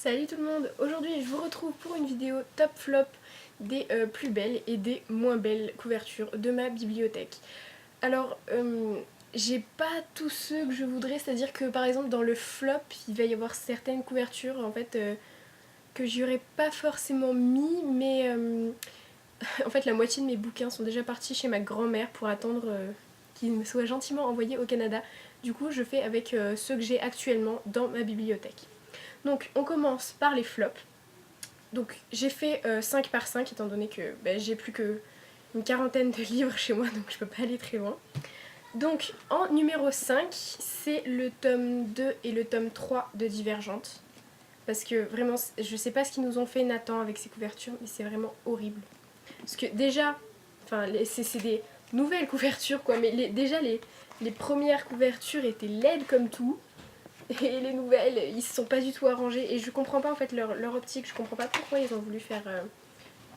Salut tout le monde, aujourd'hui je vous retrouve pour une vidéo top flop des plus belles et des moins belles couvertures de ma bibliothèque. Alors j'ai pas tous ceux que je voudrais, c'est-à-dire que par exemple dans le flop il va y avoir certaines couvertures en fait que j'y aurais pas forcément mis, mais en fait la moitié de mes bouquins sont déjà partis chez ma grand-mère pour attendre qu'ils me soient gentiment envoyés au Canada. Du coup je fais avec ceux que j'ai actuellement dans ma bibliothèque. Donc on commence par les flops. Donc j'ai fait 5 par 5 étant donné que j'ai plus que une quarantaine de livres chez moi, donc je peux pas aller très loin. Donc en numéro 5, c'est le tome 2 et le tome 3 de Divergente. Parce que vraiment, je sais pas ce qu'ils nous ont fait Nathan avec ces couvertures, mais c'est vraiment horrible. Parce que déjà, enfin c'est des nouvelles couvertures quoi, mais déjà les premières couvertures étaient laides comme tout. Et les nouvelles, ils se sont pas du tout arrangés. Et je comprends pas en fait leur optique, je comprends pas pourquoi ils ont voulu faire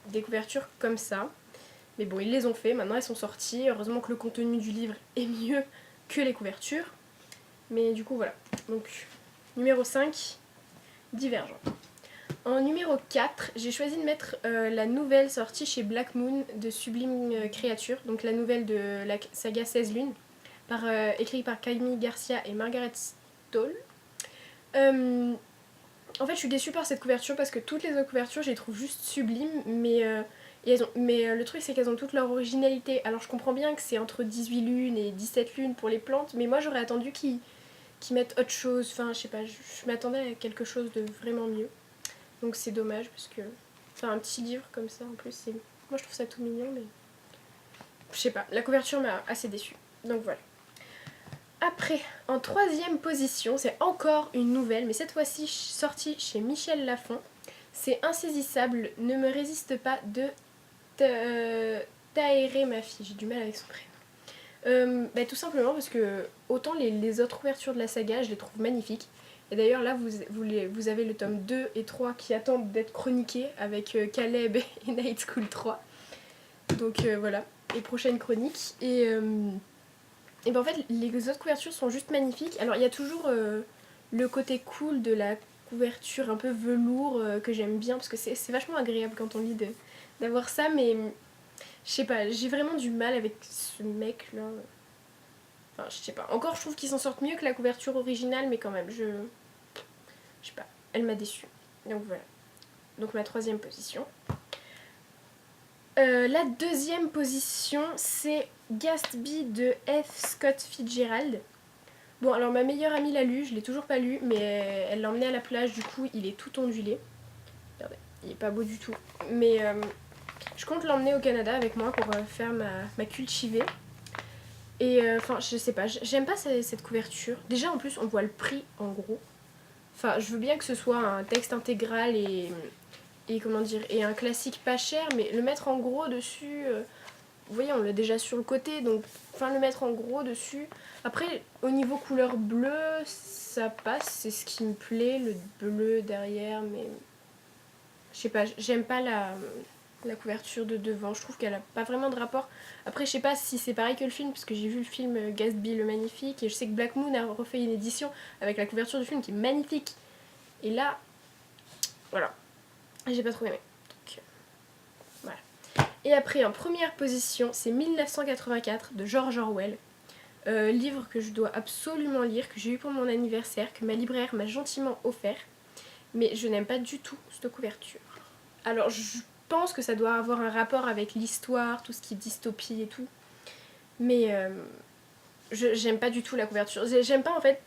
des couvertures comme ça. Mais bon, ils les ont fait, maintenant elles sont sorties. Heureusement que le contenu du livre est mieux que les couvertures. Mais du coup, voilà. Donc, numéro 5, Divergent. En numéro 4, j'ai choisi de mettre la nouvelle sortie chez Black Moon de Sublime Créature. Donc la nouvelle de la saga 16 lunes, écrite par Camille Garcia et Margaret Stoll. En fait, je suis déçue par cette couverture parce que toutes les autres couvertures, je les trouve juste sublimes, mais le truc, c'est qu'elles ont toute leur originalité. Alors, je comprends bien que c'est entre 18 lunes et 17 lunes pour les plantes, mais moi, j'aurais attendu qu'ils mettent autre chose. Enfin, je sais pas, je m'attendais à quelque chose de vraiment mieux. Donc, c'est dommage parce que. Enfin, un petit livre comme ça, en plus, c'est. Moi, je trouve ça tout mignon, mais. Je sais pas, la couverture m'a assez déçue. Donc, voilà. Après, en troisième position, c'est encore une nouvelle, mais cette fois-ci sortie chez Michel Lafon. C'est Insaisissable, ne me résiste pas de Tahereh ma fille. J'ai du mal avec son prénom. Tout simplement parce que autant les autres ouvertures de la saga, je les trouve magnifiques. Et d'ailleurs là, vous avez le tome 2 et 3 qui attendent d'être chroniqués avec Caleb et Night School 3. Donc voilà, les prochaines chroniques. Et ben en fait, les autres couvertures sont juste magnifiques. Alors il y a toujours le côté cool de la couverture un peu velours que j'aime bien parce que c'est vachement agréable quand on lit d'avoir ça, mais je sais pas, j'ai vraiment du mal avec ce mec là. Enfin, je sais pas. Encore, je trouve qu'ils s'en sortent mieux que la couverture originale, mais quand même, je sais pas, elle m'a déçue. Donc voilà. Donc ma troisième position. La deuxième position, c'est Gatsby de F. Scott Fitzgerald. Bon, alors ma meilleure amie l'a lu, je l'ai toujours pas lu, mais elle l'a emmené à la plage, du coup il est tout ondulé. Regardez, il est pas beau du tout. Mais je compte l'emmener au Canada avec moi pour faire ma cultivée. Et enfin, je sais pas, j'aime pas cette couverture. Déjà, en plus, on voit le prix en gros. Enfin, je veux bien que ce soit un texte intégral et comment dire, et un classique pas cher, mais le mettre en gros dessus, vous voyez, on l'a déjà sur le côté, donc enfin le mettre en gros dessus. Après, au niveau couleur bleue, ça passe, c'est ce qui me plaît, le bleu derrière, mais je sais pas, j'aime pas la couverture de devant, je trouve qu'elle a pas vraiment de rapport. Après, je sais pas si c'est pareil que le film, parce que j'ai vu le film Gatsby le Magnifique, et je sais que Black Moon a refait une édition avec la couverture du film qui est magnifique. Et là, voilà, j'ai pas trop aimé. Donc, voilà. Et après, en première position, c'est 1984 de George Orwell. Livre que je dois absolument lire, que j'ai eu pour mon anniversaire, que ma libraire m'a gentiment offert. Mais je n'aime pas du tout cette couverture. Alors, je pense que ça doit avoir un rapport avec l'histoire, tout ce qui est dystopie et tout. Mais j'aime pas du tout la couverture. J'aime pas en fait,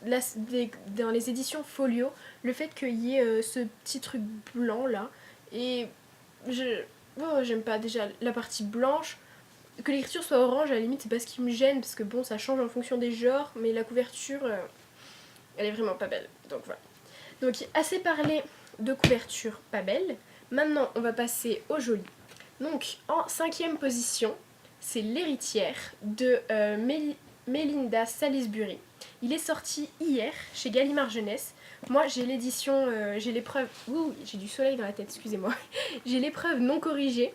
dans les éditions Folio, le fait qu'il y ait ce petit truc blanc là. Et j'aime pas déjà la partie blanche. Que l'écriture soit orange, à la limite, c'est pas ce qui me gêne, parce que bon, ça change en fonction des genres, mais la couverture, elle est vraiment pas belle. Donc voilà. Donc, assez parlé de couverture pas belle. Maintenant, on va passer au joli. Donc, en cinquième position, c'est L'Héritière de Melinda Salisbury. Il est sorti hier chez Gallimard Jeunesse. Moi, j'ai l'édition, j'ai l'épreuve. Ouh, j'ai du soleil dans la tête, excusez-moi. J'ai l'épreuve non corrigée.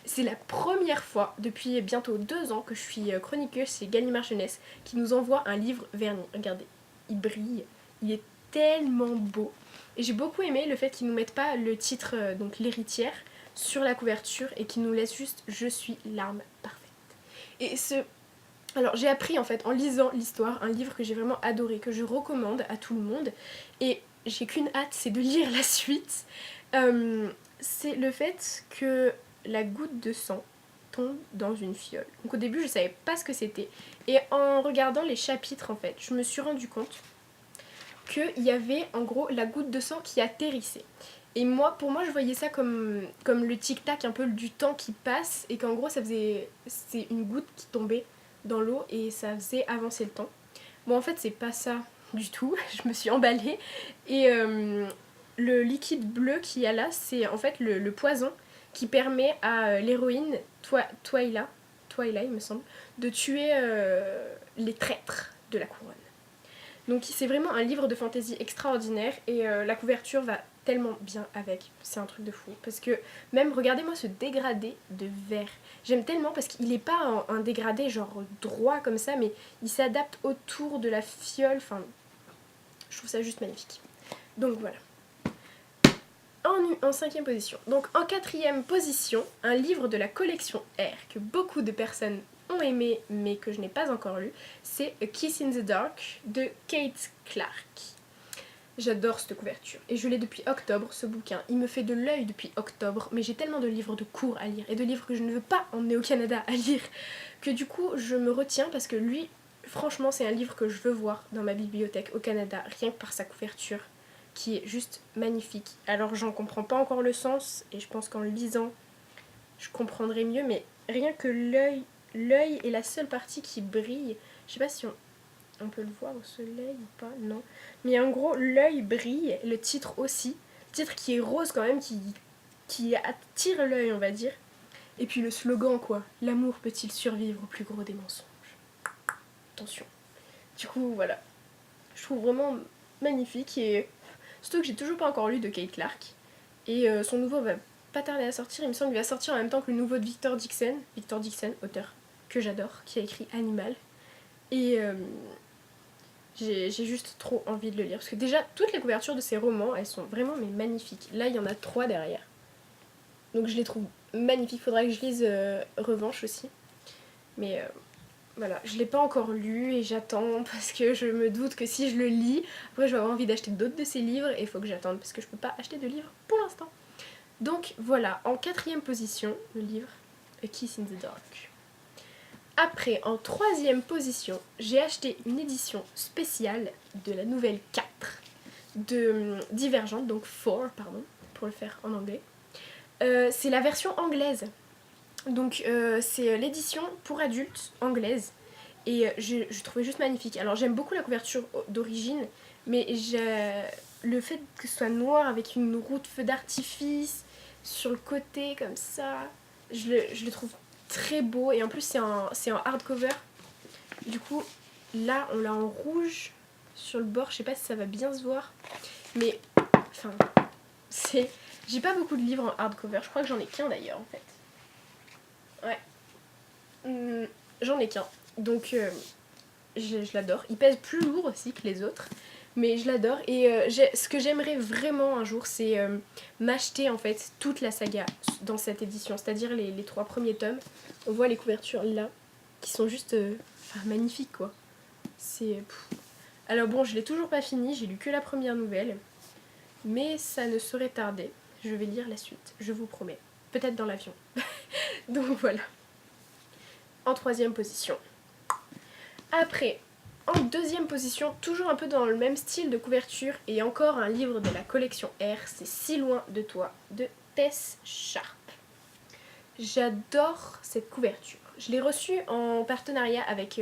C'est la première fois depuis bientôt 2 ans que je suis chroniqueuse chez Gallimard Jeunesse qui nous envoie un livre verni. Regardez, il brille, il est tellement beau. Et j'ai beaucoup aimé le fait qu'ils nous mettent pas le titre, donc l'héritière, sur la couverture et qu'ils nous laissent juste je suis l'arme parfaite. Et alors j'ai appris en fait en lisant l'histoire, un livre que j'ai vraiment adoré, que je recommande à tout le monde. Et j'ai qu'une hâte, c'est de lire la suite. C'est le fait que la goutte de sang tombe dans une fiole. Donc au début je savais pas ce que c'était. Et en regardant les chapitres en fait, je me suis rendu compte qu'il y avait en gros la goutte de sang qui atterrissait. Et moi, pour moi, je voyais ça comme le tic-tac un peu du temps qui passe et qu'en gros, c'est une goutte qui tombait dans l'eau et ça faisait avancer le temps. Bon, en fait, c'est pas ça du tout. Je me suis emballée et le liquide bleu qu'il y a là, c'est en fait le poison qui permet à l'héroïne Twyla, il me semble, de tuer les traîtres de la couronne. Donc c'est vraiment un livre de fantasy extraordinaire et la couverture va tellement bien avec, c'est un truc de fou. Parce que même, regardez-moi ce dégradé de vert. J'aime tellement parce qu'il n'est pas un dégradé genre droit comme ça, mais il s'adapte autour de la fiole, enfin, je trouve ça juste magnifique. Donc voilà. En 5e position. Donc en 4e position, un livre de la collection R que beaucoup de personnes ont aimé mais que je n'ai pas encore lu, c'est A Kiss in the Dark de Kate Clark. J'adore cette couverture et je l'ai depuis octobre ce bouquin. Il me fait de l'œil depuis octobre, mais j'ai tellement de livres de cours à lire et de livres que je ne veux pas emmener au Canada à lire que du coup je me retiens parce que lui, franchement c'est un livre que je veux voir dans ma bibliothèque au Canada, rien que par sa couverture qui est juste magnifique. Alors j'en comprends pas encore le sens et je pense qu'en le lisant je comprendrai mieux, mais rien que l'œil est la seule partie qui brille. Je sais pas si on peut le voir au soleil ou pas, non. Mais en gros l'œil brille, le titre aussi. Le titre qui est rose quand même, qui attire l'œil on va dire. Et puis le slogan quoi, l'amour peut-il survivre au plus gros des mensonges. Attention. Du coup voilà, je trouve vraiment magnifique et surtout que j'ai toujours pas encore lu de Kate Clark. Et son nouveau va pas tarder à sortir, il me semble qu'il va sortir en même temps que le nouveau de Victor Dixon, auteur que j'adore, qui a écrit Animal. Et j'ai juste trop envie de le lire, parce que déjà toutes les couvertures de ces romans, elles sont vraiment mais magnifiques. Là il y en a 3 derrière, donc je les trouve magnifiques, faudrait que je lise Revanche aussi. Mais voilà, je l'ai pas encore lu et j'attends parce que je me doute que si je le lis, après je vais avoir envie d'acheter d'autres de ses livres et il faut que j'attende parce que je peux pas acheter de livres pour l'instant. Donc voilà, en 4e position, le livre A Kiss in the Dark. Après, en 3e position, j'ai acheté une édition spéciale de la nouvelle 4 de Divergente, donc 4, pardon, pour le faire en anglais. C'est la version anglaise. Donc c'est l'édition pour adultes anglaise. Et je trouvais juste magnifique. Alors j'aime beaucoup la couverture d'origine, mais le fait que ce soit noir avec une roue de feu d'artifice sur le côté comme ça, je le trouve très beau. Et en plus c'est en hardcover. Du coup là on l'a en rouge sur le bord. Je sais pas si ça va bien se voir. Mais enfin c'est... J'ai pas beaucoup de livres en hardcover. Je crois que j'en ai qu'un d'ailleurs en fait. Ouais. J'en ai qu'un. Donc je l'adore. Il pèse plus lourd aussi que les autres. Mais je l'adore. Et ce que j'aimerais vraiment un jour, c'est m'acheter en fait toute la saga dans cette édition. C'est-à-dire les 3 premiers tomes. On voit les couvertures là, qui sont juste magnifiques quoi. C'est... Alors bon, je l'ai toujours pas fini. J'ai lu que la première nouvelle. Mais ça ne saurait tarder. Je vais lire la suite, je vous promets. Peut-être dans l'avion. Donc voilà. En 3e position. Après, en 2e position, toujours un peu dans le même style de couverture, et encore un livre de la collection R, c'est Si loin de toi, de Tess Sharp. J'adore cette couverture. Je l'ai reçue en partenariat avec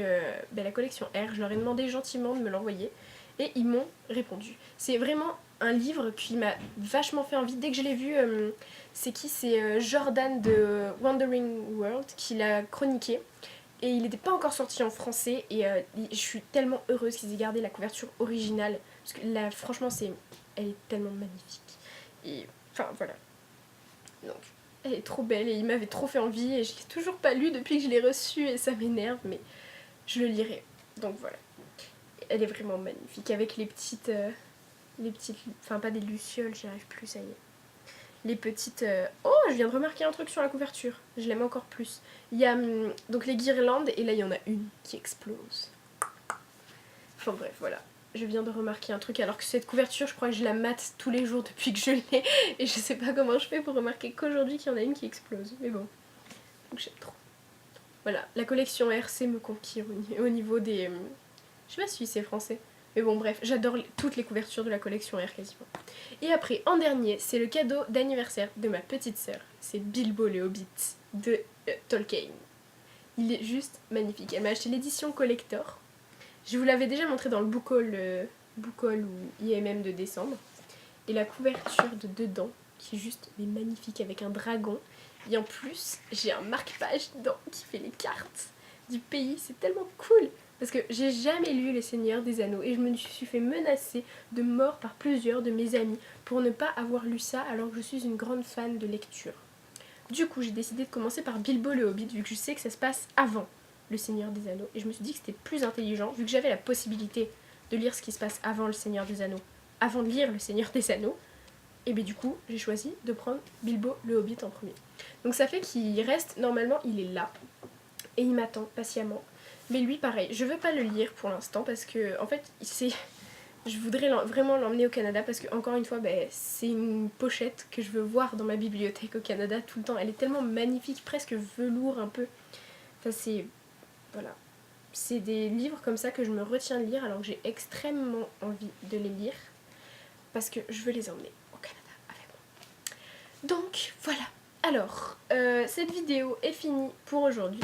la collection R, je leur ai demandé gentiment de me l'envoyer, et ils m'ont répondu. C'est vraiment un livre qui m'a vachement fait envie. Dès que je l'ai vu, c'est Jordan de Wandering World qui l'a chroniqué. Et il n'était pas encore sorti en français et je suis tellement heureuse qu'ils aient gardé la couverture originale. Parce que là, franchement, elle est tellement magnifique. Et enfin, voilà. Donc, elle est trop belle et il m'avait trop fait envie et je l'ai toujours pas lu depuis que je l'ai reçu et ça m'énerve, mais je le lirai. Donc voilà. Elle est vraiment magnifique avec les petites les petites, enfin pas des lucioles, j'y arrive plus, ça y est. Les petites... Oh, je viens de remarquer un truc sur la couverture, je l'aime encore plus. Il y a donc les guirlandes, et là il y en a une qui explose. Enfin bref, voilà. Je viens de remarquer un truc, alors que cette couverture, je crois que je la mate tous les jours depuis que je l'ai, et je sais pas comment je fais pour remarquer qu'aujourd'hui qu'il y en a une qui explose, mais bon, donc j'aime trop. Voilà, la collection RC me conquiert au niveau des... Je sais pas si c'est français, mais bon bref, j'adore toutes les couvertures de la collection R quasiment. Et après, en dernier, c'est le cadeau d'anniversaire de ma petite sœur, c'est Bilbo le Hobbit de Tolkien. Il est juste magnifique, elle m'a acheté l'édition collector. Je vous l'avais déjà montré dans le book haul ou IMM de décembre. Et la couverture de dedans, qui est juste magnifique avec un dragon. Et en plus, j'ai un marque-page dedans qui fait les cartes du pays. C'est tellement cool parce que j'ai jamais lu Les Seigneurs des Anneaux. Et je me suis fait menacer de mort par plusieurs de mes amis pour ne pas avoir lu ça alors que je suis une grande fan de lecture. Du coup, j'ai décidé de commencer par Bilbo le Hobbit vu que je sais que ça se passe avant Le Seigneur des Anneaux. Et je me suis dit que c'était plus intelligent, vu que j'avais la possibilité de lire ce qui se passe avant Le Seigneur des Anneaux, avant de lire Le Seigneur des Anneaux, et bien du coup, j'ai choisi de prendre Bilbo le Hobbit en premier. Donc ça fait qu'il reste, normalement il est là, et il m'attend patiemment. Mais lui pareil, je veux pas le lire pour l'instant parce que, en fait, je voudrais vraiment l'emmener au Canada parce que, encore une fois, c'est une pochette que je veux voir dans ma bibliothèque au Canada tout le temps. Elle est tellement magnifique, presque velours un peu. Enfin, c'est... Voilà. C'est des livres comme ça que je me retiens de lire alors que j'ai extrêmement envie de les lire parce que je veux les emmener au Canada avec moi. Donc voilà. Alors, cette vidéo est finie pour aujourd'hui.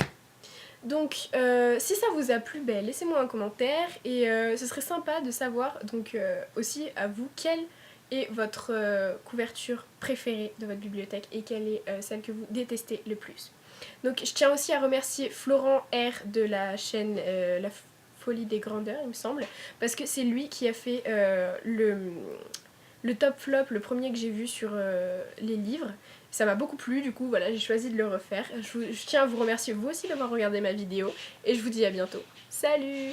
Donc si ça vous a plu, laissez-moi un commentaire et ce serait sympa de savoir donc aussi à vous quelle est votre couverture préférée de votre bibliothèque et quelle est celle que vous détestez le plus. Donc je tiens aussi à remercier Florent R de la chaîne La Folie des Grandeurs, il me semble, parce que c'est lui qui a fait le top flop, le premier que j'ai vu sur les livres. Ça m'a beaucoup plu, du coup voilà, j'ai choisi de le refaire. Je tiens à vous remercier vous aussi d'avoir regardé ma vidéo et je vous dis à bientôt. Salut!